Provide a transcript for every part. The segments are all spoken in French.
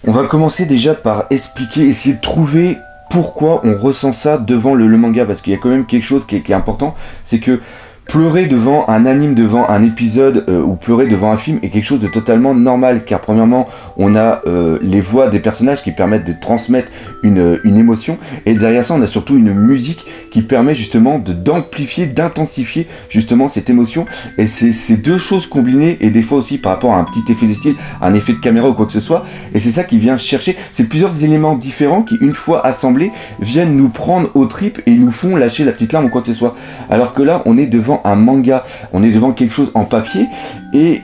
On va commencer déjà par expliquer, essayer de trouver pourquoi on ressent ça devant le manga, parce qu'il y a quand même quelque chose qui est important, c'est que pleurer devant un anime, devant un épisode ou pleurer devant un film est quelque chose de totalement normal, car premièrement on a les voix des personnages qui permettent de transmettre une émotion, et derrière ça on a surtout une musique qui permet justement d'amplifier, d'intensifier justement cette émotion, et c'est ces deux choses combinées, et des fois aussi par rapport à un petit effet de style, un effet de caméra ou quoi que ce soit, et c'est ça qui vient chercher, c'est plusieurs éléments différents qui une fois assemblés viennent nous prendre aux tripes et nous font lâcher la petite larme ou quoi que ce soit, alors que là on est devant un manga, on est devant quelque chose en papier et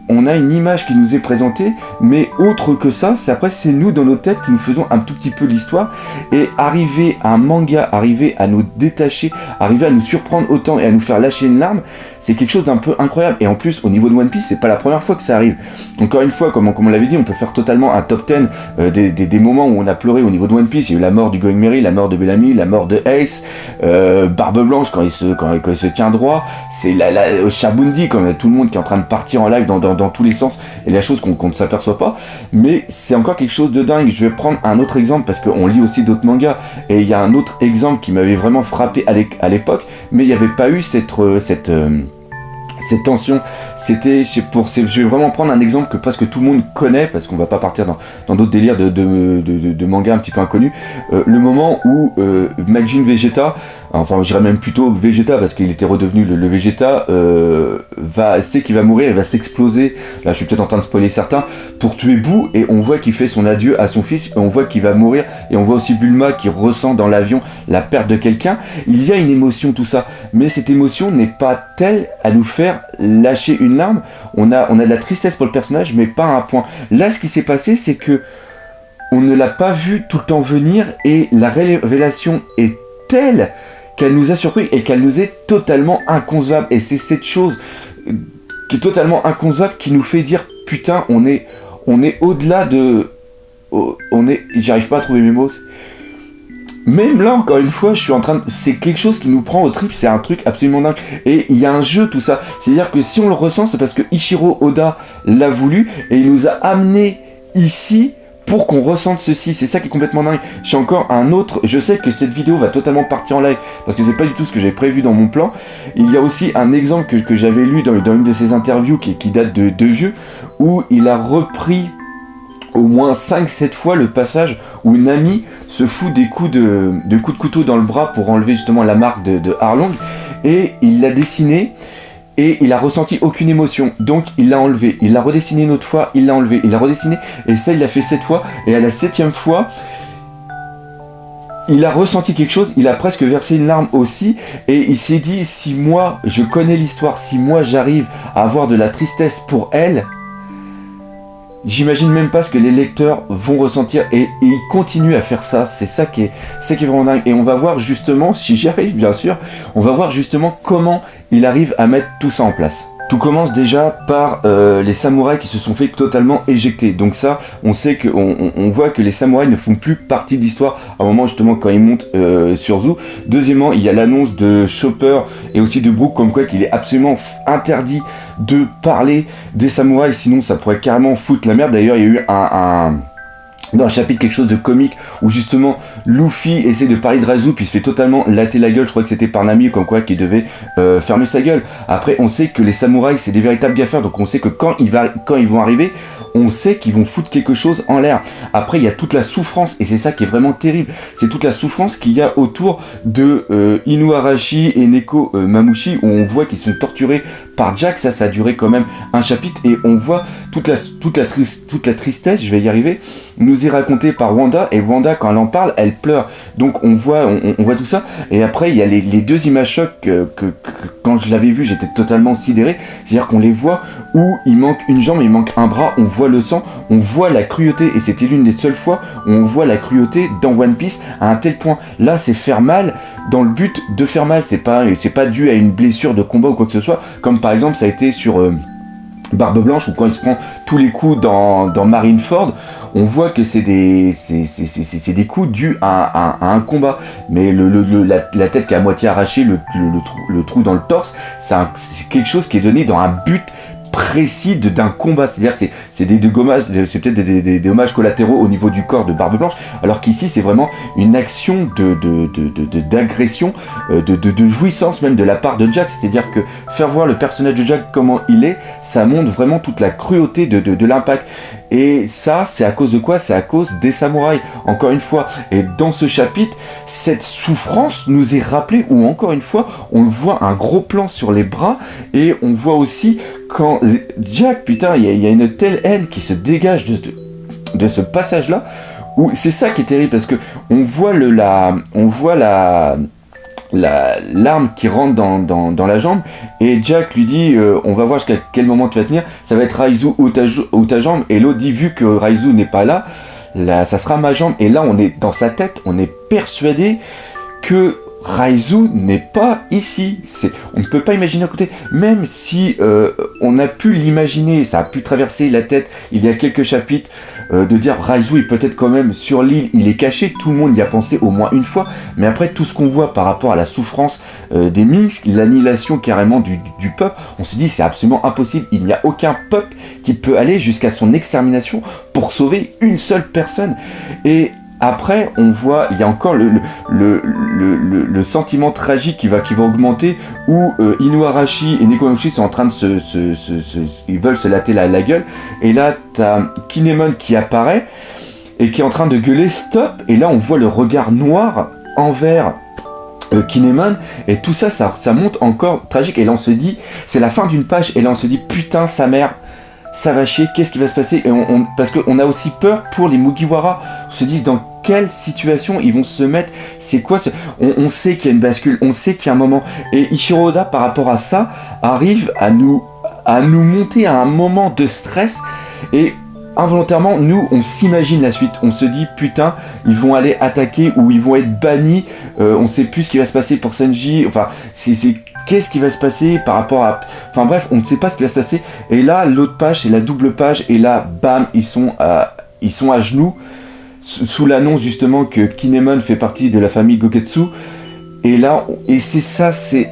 on a une image qui nous est présentée, mais autre que ça, c'est nous dans nos têtes qui nous faisons un tout petit peu l'histoire, et arriver à un manga, arriver à nous détacher, arriver à nous surprendre autant et à nous faire lâcher une larme, c'est quelque chose d'un peu incroyable. Et en plus, au niveau de One Piece, c'est pas la première fois que ça arrive. Encore une fois, comme on l'avait dit, on peut faire totalement un top 10 des moments où on a pleuré au niveau de One Piece. Il y a eu la mort du Going Merry, la mort de Bellamy, la mort de Ace, Barbe Blanche quand il se tient droit, c'est Shabundi quand tout le monde qui est en train de partir en live dans tous les sens, et la chose qu'on ne s'aperçoit pas, mais c'est encore quelque chose de dingue. Je vais prendre un autre exemple parce qu'on lit aussi d'autres mangas, et il y a un autre exemple qui m'avait vraiment frappé à l'époque, mais il n'y avait pas eu cette tension. Je vais vraiment prendre un exemple que presque tout le monde connaît, parce qu'on va pas partir dans d'autres délires de mangas un petit peu inconnus. Le moment où Majin Vegeta, enfin je dirais même plutôt Vegeta parce qu'il était redevenu le Vegeta, sait qu'il va mourir, il va s'exploser, là je suis peut-être en train de spoiler certains, pour tuer Boo, et on voit qu'il fait son adieu à son fils, et on voit qu'il va mourir, et on voit aussi Bulma qui ressent dans l'avion la perte de quelqu'un. Il y a une émotion, tout ça, mais cette émotion n'est pas telle à nous faire lâcher une larme. On a de la tristesse pour le personnage, mais pas à un point. Là, ce qui s'est passé, c'est que on ne l'a pas vu tout le temps venir, et la révélation est telle qu'elle nous a surpris et qu'elle nous est totalement inconcevable. Et c'est cette chose qui est totalement inconcevable qui nous fait dire putain, on est au-delà de... J'arrive pas à trouver mes mots. Même là, encore une fois, c'est quelque chose qui nous prend au trip, c'est un truc absolument dingue. Et il y a un jeu, tout ça. C'est-à-dire que si on le ressent, c'est parce que Ichiro Oda l'a voulu, et il nous a amené ici pour qu'on ressente ceci. C'est ça qui est complètement dingue. J'ai encore un autre, je sais que cette vidéo va totalement partir en live, parce que c'est pas du tout ce que j'avais prévu dans mon plan. Il y a aussi un exemple que j'avais lu dans une de ses interviews qui date de vieux, où il a repris au moins 5-7 fois le passage où une amie se fout des coups de couteau dans le bras pour enlever justement la marque de Arlong, et il l'a dessiné, et il a ressenti aucune émotion, donc il l'a enlevé, il l'a redessiné une autre fois, il l'a enlevé, il l'a redessiné, et ça il l'a fait 7 fois, et à la 7e fois, il a ressenti quelque chose, il a presque versé une larme aussi, et il s'est dit, si moi je connais l'histoire, si moi j'arrive à avoir de la tristesse pour elle, j'imagine même pas ce que les lecteurs vont ressentir, et il continue à faire ça. C'est ça qui est vraiment dingue. Et on va voir justement, si j'y arrive bien sûr, on va voir justement comment il arrive à mettre tout ça en place. Tout commence déjà par les samouraïs qui se sont fait totalement éjecter. Donc ça, on sait on voit que les samouraïs ne font plus partie de l'histoire à un moment justement quand ils montent sur Zou. Deuxièmement, il y a l'annonce de Chopper et aussi de Brook comme quoi qu'il est absolument interdit de parler des samouraïs, sinon ça pourrait carrément foutre la merde. D'ailleurs, il y a eu dans un chapitre quelque chose de comique où justement Luffy essaie de parler de Razu puis il se fait totalement latter la gueule. Je crois que c'était par Nami comme quoi qu'il devait fermer sa gueule. Après on sait que les samouraïs c'est des véritables gaffeurs, donc on sait que quand ils vont arriver, on sait qu'ils vont foutre quelque chose en l'air. Après il y a toute la souffrance, et c'est ça qui est vraiment terrible, c'est toute la souffrance qu'il y a autour de Inuarashi et Neko Mamushi, où on voit qu'ils sont torturés par Jack. Ça a duré quand même un chapitre, et on voit toute la tristesse, je vais y arriver, nous est racontée par Wanda, et Wanda quand elle en parle elle pleure, donc on voit tout ça. Et après il y a les deux images chocs que quand je l'avais vu j'étais totalement sidéré, c'est-à-dire qu'on les voit où il manque une jambe, il manque un bras, on voit le sang, on voit la cruauté, et c'était l'une des seules fois où on voit la cruauté dans One Piece à un tel point. Là c'est faire mal dans le but de faire mal, c'est pas dû à une blessure de combat ou quoi que ce soit, comme par exemple ça a été sur Barbe Blanche, ou quand il se prend tous les coups dans Marineford, on voit que c'est des coups dus à un combat. Mais la tête qui est à moitié arrachée, le trou dans le torse, c'est quelque chose qui est donné dans un but précis d'un combat, c'est-à-dire que c'est des dommages, c'est peut-être des dommages collatéraux au niveau du corps de Barbe Blanche, alors qu'ici c'est vraiment une action d'agression, de jouissance même de la part de Jack, c'est-à-dire que faire voir le personnage de Jack comment il est, ça montre vraiment toute la cruauté de l'impact. Et ça, c'est à cause de quoi? C'est à cause des samouraïs, encore une fois. Et dans ce chapitre, cette souffrance nous est rappelée, où encore une fois, on voit un gros plan sur les bras, et on voit aussi quand Jack, putain, il y a une telle haine qui se dégage de ce passage-là, où c'est ça qui est terrible, parce que on voit l'arme qui rentre dans la jambe, et Jack lui dit on va voir jusqu'à quel moment tu vas tenir, ça va être Raizu ou ta jambe, et l'autre dit vu que Raizu n'est pas là, ça sera ma jambe, et là on est dans sa tête, on est persuadé que Raizu n'est pas ici. On ne peut pas imaginer à côté. Même si on a pu l'imaginer, ça a pu traverser la tête il y a quelques chapitres, de dire Raizu est peut-être quand même sur l'île, il est caché, tout le monde y a pensé au moins une fois, mais après tout ce qu'on voit par rapport à la souffrance des Minsk, l'annihilation carrément du peuple, on se dit c'est absolument impossible, il n'y a aucun peuple qui peut aller jusqu'à son extermination pour sauver une seule personne. Et après, on voit, il y a encore le sentiment tragique qui va augmenter, où Inuarashi et Nekomamushi sont en train de ils veulent se latter la gueule, et là, t'as Kinemon qui apparaît, et qui est en train de gueuler « Stop !» Et là, on voit le regard noir envers Kinemon, et tout ça, ça monte encore tragique, et là, on se dit, c'est la fin d'une page, et là, on se dit « Putain, sa mère !» Ça va chier, qu'est-ce qui va se passer? Et parce qu'on a aussi peur pour les Mugiwara. On se dit dans quelle situation ils vont se mettre. C'est quoi on sait qu'il y a une bascule, on sait qu'il y a un moment. Et Ichiro Oda, par rapport à ça, arrive à nous monter à un moment de stress. Et involontairement, nous, on s'imagine la suite. On se dit, putain, ils vont aller attaquer ou ils vont être bannis. On sait plus ce qui va se passer pour Sanji. Enfin, qu'est-ce qui va se passer par rapport à... Enfin bref, on ne sait pas ce qui va se passer. Et là, l'autre page, c'est la double page. Et là, bam, ils sont à genoux. Sous l'annonce justement que Kinemon fait partie de la famille Goketsu. Et là, c'est ça, c'est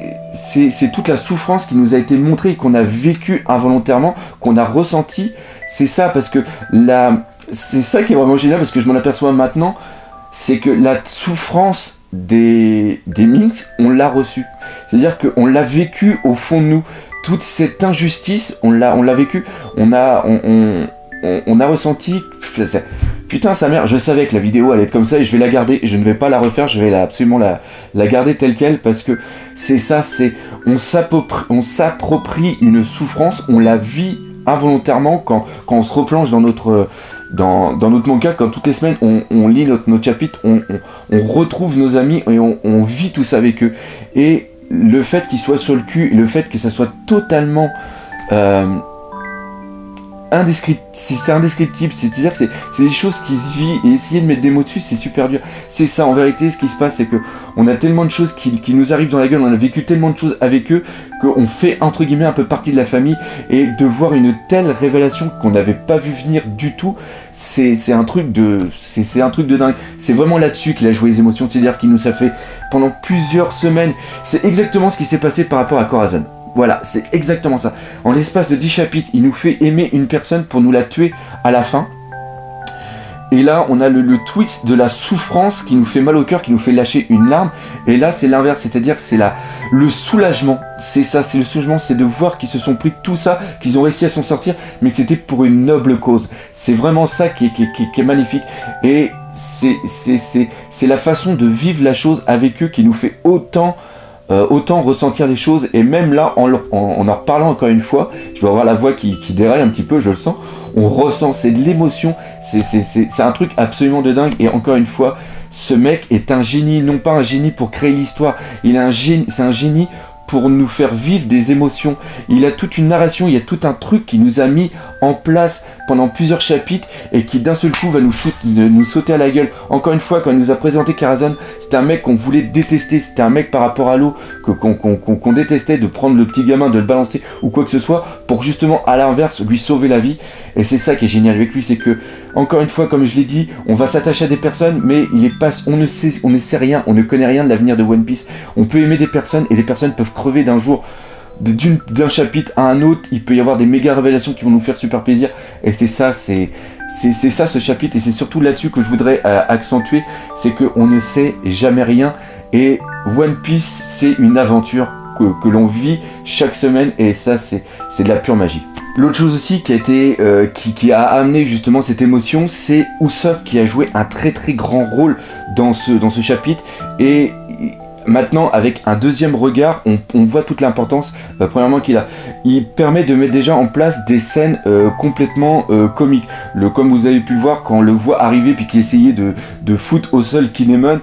toute la souffrance qui nous a été montrée, qu'on a vécu involontairement, qu'on a ressenti. C'est ça, parce que c'est ça qui est vraiment génial, parce que je m'en aperçois maintenant, c'est que la souffrance des Minks, on l'a reçue. C'est-à-dire qu'on l'a vécu au fond de nous. Toute cette injustice, on l'a vécu. On a ressenti... Putain, sa mère, je savais que la vidéo allait être comme ça, et je vais la garder. Je ne vais pas la refaire, je vais absolument la garder telle qu'elle, parce que c'est ça, on s'approprie une souffrance, on la vit involontairement quand on se replonge dans notre manga, comme toutes les semaines on lit notre chapitre, on retrouve nos amis et on vit tout ça avec eux. Et le fait qu'ils soient sur le cul, le fait que ça soit totalement c'est indescriptible, c'est-à-dire que c'est des choses qui se vivent, et essayer de mettre des mots dessus, c'est super dur. C'est ça, en vérité, ce qui se passe, c'est que on a tellement de choses qui nous arrivent dans la gueule, on a vécu tellement de choses avec eux, qu'on fait, entre guillemets, un peu partie de la famille, et de voir une telle révélation qu'on n'avait pas vu venir du tout, c'est un truc de dingue. C'est vraiment là-dessus qu'il a joué les émotions, c'est-à-dire qu'il nous a fait, pendant plusieurs semaines, c'est exactement ce qui s'est passé par rapport à Corazon. Voilà, c'est exactement ça. En l'espace de 10 chapitres, il nous fait aimer une personne pour nous la tuer à la fin. Et là, on a le twist de la souffrance qui nous fait mal au cœur, qui nous fait lâcher une larme. Et là, c'est l'inverse, c'est-à-dire c'est le soulagement. C'est ça, c'est le soulagement, c'est de voir qu'ils se sont pris tout ça, qu'ils ont réussi à s'en sortir, mais que c'était pour une noble cause. C'est vraiment ça qui est magnifique. Et c'est la façon de vivre la chose avec eux qui nous fait autant ressentir les choses. Et même là, en reparlant encore une fois, je dois avoir la voix qui déraille un petit peu, je le sens, on ressent, c'est de l'émotion, c'est un truc absolument de dingue. Et encore une fois, ce mec est un génie, non pas un génie pour créer l'histoire, c'est un génie pour nous faire vivre des émotions. Il a toute une narration, il y a tout un truc qui nous a mis en place pendant plusieurs chapitres et qui d'un seul coup va nous sauter à la gueule. Encore une fois, quand il nous a présenté Karazhan, c'était un mec qu'on voulait détester, c'était un mec par rapport à l'eau qu'on détestait, de prendre le petit gamin, de le balancer ou quoi que ce soit, pour justement à l'inverse lui sauver la vie. Et c'est ça qui est génial avec lui, c'est que, encore une fois, comme je l'ai dit, on va s'attacher à des personnes, mais on ne sait rien, on ne connaît rien de l'avenir de One Piece. On peut aimer des personnes et des personnes peuvent crever d'un jour d'un chapitre à un autre, il peut y avoir des méga révélations qui vont nous faire super plaisir, et c'est ça ce chapitre, et c'est surtout là-dessus que je voudrais accentuer, c'est qu'on ne sait jamais rien, et One Piece c'est une aventure que l'on vit chaque semaine, et ça c'est de la pure magie. L'autre chose aussi qui a été qui a amené justement cette émotion, c'est Usopp qui a joué un très très grand rôle dans ce chapitre, et maintenant avec un deuxième regard on voit toute l'importance premièrement qu'il a. Il permet de mettre déjà en place des scènes complètement comiques. Comme vous avez pu le voir quand on le voit arriver puis qu'il essayait de foutre au sol Kinemon,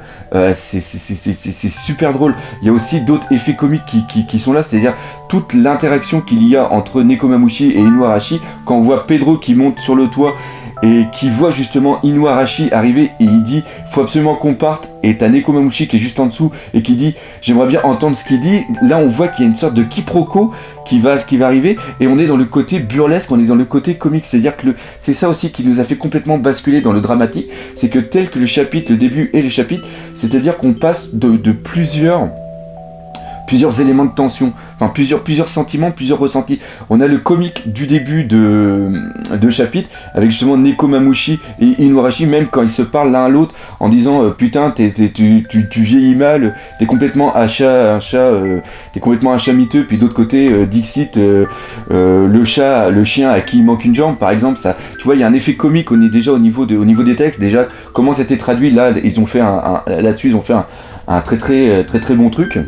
c'est super drôle. Il y a aussi d'autres effets comiques qui sont là, c'est-à-dire toute l'interaction qu'il y a entre Nekomamushi et Inuarashi, quand on voit Pedro qui monte sur le toit et qui voit justement Inuarashi arriver, et il dit faut absolument qu'on parte, et t'as Nekomamushi qui est juste en dessous et qui dit j'aimerais bien entendre ce qu'il dit. Là on voit qu'il y a une sorte de quiproquo qui va arriver, et on est dans le côté burlesque, on est dans le côté comique, c'est-à-dire que c'est ça aussi qui nous a fait complètement basculer dans le dramatique, c'est que tel que le chapitre, le début et les chapitres, c'est-à-dire qu'on passe de plusieurs éléments de tension, enfin plusieurs sentiments, plusieurs ressentis. On a le comique du début de chapitre, avec justement Nekomamushi et Inuarashi, même quand ils se parlent l'un à l'autre, en disant putain tu vieillis mal, t'es complètement un chat miteux, puis d'autre côté Dixit, le chien à qui il manque une jambe par exemple, ça, tu vois, il y a un effet comique, on est déjà au niveau des textes, déjà comment c'était traduit, là ils ont fait là-dessus ils ont fait un très bon truc.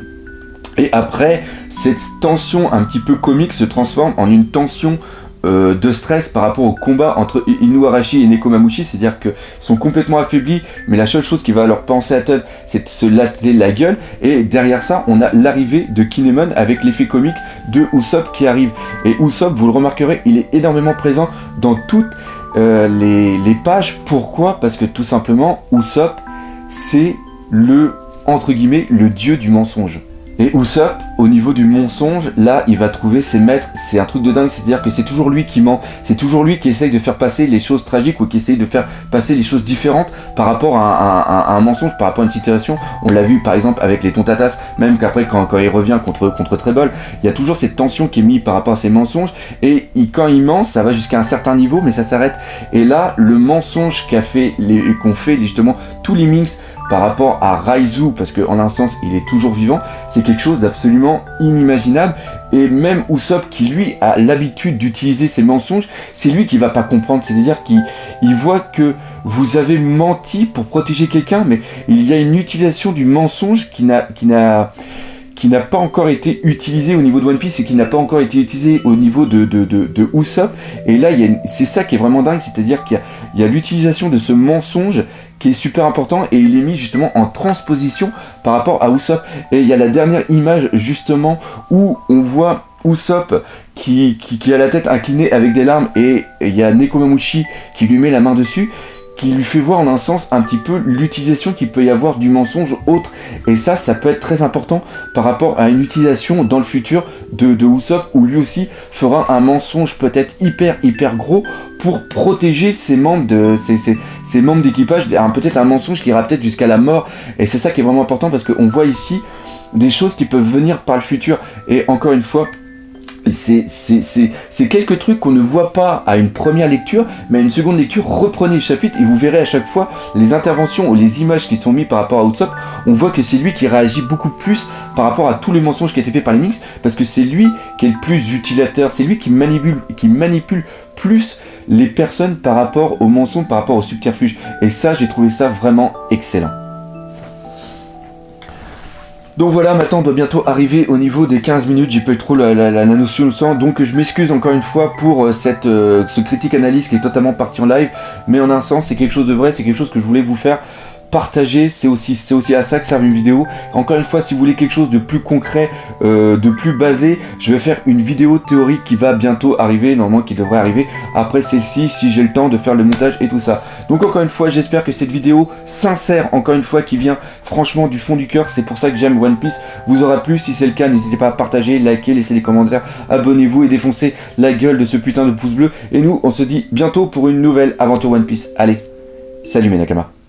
Et après, cette tension un petit peu comique se transforme en une tension de stress par rapport au combat entre Inuarashi et Nekomamushi, c'est-à-dire qu'ils sont complètement affaiblis, mais la seule chose qui va leur penser à tête, c'est de se latter la gueule, et derrière ça, on a l'arrivée de Kinemon avec l'effet comique de Usopp qui arrive. Et Usopp, vous le remarquerez, il est énormément présent dans toutes les pages. Pourquoi ? Parce que tout simplement, Usopp, c'est entre guillemets, le dieu du mensonge. Et Usopp, au niveau du mensonge, là, il va trouver ses maîtres, c'est un truc de dingue, c'est-à-dire que c'est toujours lui qui ment, c'est toujours lui qui essaye de faire passer les choses tragiques, ou qui essaye de faire passer les choses différentes par rapport à un mensonge, par rapport à une situation. On l'a vu par exemple avec les Tontatas, même qu'après quand il revient contre Treble, il y a toujours cette tension qui est mise par rapport à ses mensonges, et quand il ment, ça va jusqu'à un certain niveau, mais ça s'arrête. Et là, le mensonge qu'ont fait justement tous les Minks par rapport à Raizu, parce qu'en un sens il est toujours vivant, c'est quelque chose d'absolument inimaginable. Et même Usopp, qui lui a l'habitude d'utiliser ces mensonges, c'est lui qui va pas comprendre, c'est-à-dire qu'il voit que vous avez menti pour protéger quelqu'un, mais il y a une utilisation du mensonge qui n'a pas encore été utilisé au niveau de One Piece, et qui n'a pas encore été utilisé au niveau de Usopp. Et là, c'est ça qui est vraiment dingue, c'est-à-dire qu'il y a l'utilisation de ce mensonge qui est super important, et il est mis justement en transposition par rapport à Usopp. Et il y a la dernière image justement où on voit Usopp qui a la tête inclinée avec des larmes, et il y a Nekomamushi qui lui met la main dessus, qui lui fait voir en un sens un petit peu l'utilisation qu'il peut y avoir du mensonge autre. Et ça peut être très important par rapport à une utilisation dans le futur de Usopp, où lui aussi fera un mensonge peut-être hyper gros pour protéger ses membres d'équipage, peut-être un mensonge qui ira peut-être jusqu'à la mort. Et c'est ça qui est vraiment important, parce qu'on voit ici des choses qui peuvent venir par le futur. Et encore une fois, c'est quelques trucs qu'on ne voit pas à une première lecture, mais à une seconde lecture, reprenez le chapitre et vous verrez à chaque fois les interventions ou les images qui sont mises par rapport à Usopp. On voit que c'est lui qui réagit beaucoup plus par rapport à tous les mensonges qui étaient faits par les Minks, parce que c'est lui qui est le plus utilisateur, c'est lui qui manipule plus les personnes par rapport aux mensonges, par rapport aux subterfuges. Et ça, j'ai trouvé ça vraiment excellent. Donc voilà, maintenant on doit bientôt arriver au niveau des 15 minutes, j'ai pas eu trop la notion de temps, donc je m'excuse encore une fois pour ce critique analyse qui est totalement parti en live, mais en un sens c'est quelque chose de vrai, c'est quelque chose que je voulais vous faire partager, c'est aussi à ça que sert une vidéo. Encore une fois, si vous voulez quelque chose de plus concret, de plus basé, je vais faire une vidéo théorique qui va bientôt arriver, normalement qui devrait arriver après celle-ci, si j'ai le temps de faire le montage et tout ça. Donc encore une fois, j'espère que cette vidéo sincère, encore une fois, qui vient franchement du fond du cœur, c'est pour ça que j'aime One Piece, vous aura plu. Si c'est le cas, n'hésitez pas à partager, liker, laisser des commentaires, abonnez-vous et défoncez la gueule de ce putain de pouce bleu. Et nous, on se dit bientôt pour une nouvelle aventure One Piece. Allez, salut mes Nakamas.